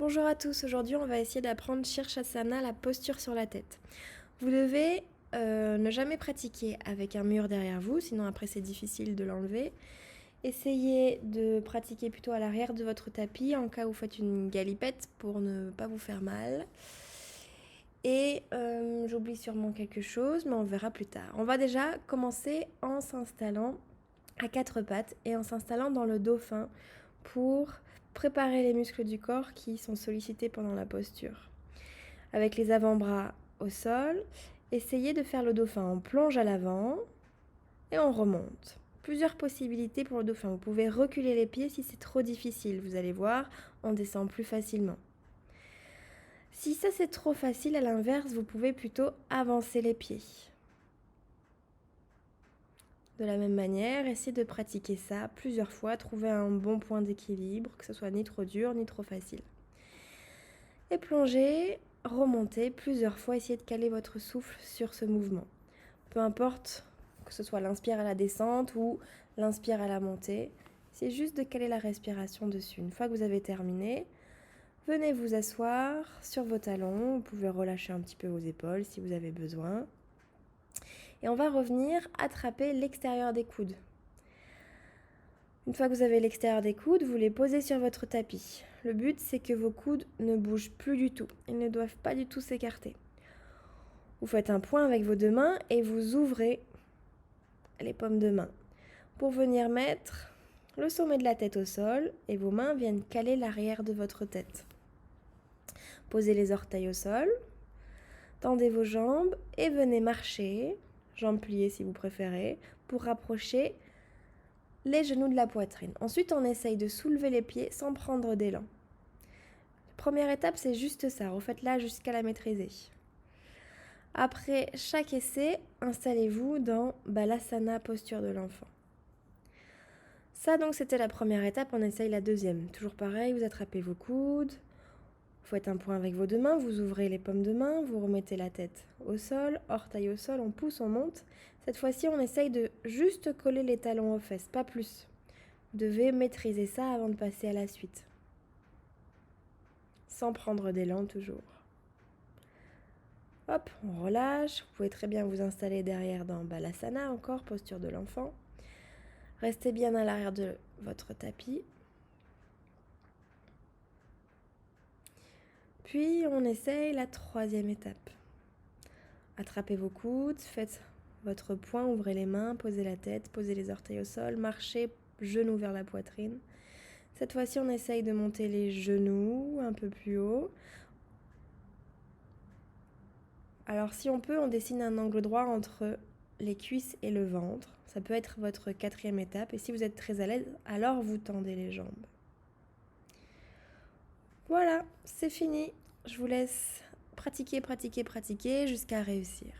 Bonjour à tous, aujourd'hui on va essayer d'apprendre Shirshasana, la posture sur la tête. Vous devez ne jamais pratiquer avec un mur derrière vous, sinon après c'est difficile de l'enlever. Essayez de pratiquer plutôt à l'arrière de votre tapis en cas où vous faites une galipette pour ne pas vous faire mal. Et j'oublie sûrement quelque chose, mais on verra plus tard. On va déjà commencer en s'installant à quatre pattes et en s'installant dans le dauphin pour préparer les muscles du corps qui sont sollicités pendant la posture. Avec les avant-bras au sol, essayez de faire le dauphin. On plonge à l'avant et on remonte. Plusieurs possibilités pour le dauphin. Vous pouvez reculer les pieds si c'est trop difficile. Vous allez voir, on descend plus facilement. Si ça c'est trop facile, à l'inverse, vous pouvez plutôt avancer les pieds. De la même manière, essayez de pratiquer ça plusieurs fois, trouver un bon point d'équilibre, que ce soit ni trop dur ni trop facile. Et plongez, remontez plusieurs fois, essayez de caler votre souffle sur ce mouvement. Peu importe que ce soit l'inspire à la descente ou l'inspire à la montée, c'est juste de caler la respiration dessus. Une fois que vous avez terminé, venez vous asseoir sur vos talons, vous pouvez relâcher un petit peu vos épaules si vous avez besoin. Et on va revenir attraper l'extérieur des coudes. Une fois que vous avez l'extérieur des coudes, vous les posez sur votre tapis. Le but, c'est que vos coudes ne bougent plus du tout. Ils ne doivent pas du tout s'écarter. Vous faites un point avec vos deux mains et vous ouvrez les paumes de main pour venir mettre le sommet de la tête au sol et vos mains viennent caler l'arrière de votre tête. Posez les orteils au sol, tendez vos jambes et venez marcher, jambes pliées si vous préférez, pour rapprocher les genoux de la poitrine. Ensuite, on essaye de soulever les pieds sans prendre d'élan. La première étape, c'est juste ça. Refaites-la jusqu'à la maîtriser. Après chaque essai, installez-vous dans Balasana, posture de l'enfant. Ça, donc, c'était la première étape. On essaye la deuxième. Toujours pareil, vous attrapez vos coudes. Vous faites un point avec vos deux mains. Vous ouvrez les paumes de main. Vous remettez la tête au sol. Orteil au sol. On pousse, on monte. Cette fois-ci, on essaye de juste coller les talons aux fesses, pas plus. Vous devez maîtriser ça avant de passer à la suite. Sans prendre d'élan, toujours. Hop, on relâche. Vous pouvez très bien vous installer derrière dans Balasana, encore, posture de l'enfant. Restez bien à l'arrière de votre tapis. Puis, on essaye la troisième étape. Attrapez vos coudes, faites votre point, ouvrez les mains, posez la tête, posez les orteils au sol, marchez genoux vers la poitrine. Cette fois-ci, on essaye de monter les genoux un peu plus haut. Alors, si on peut, on dessine un angle droit entre les cuisses et le ventre. Ça peut être votre quatrième étape. Et si vous êtes très à l'aise, alors vous tendez les jambes. Voilà, c'est fini. Je vous laisse pratiquer jusqu'à réussir.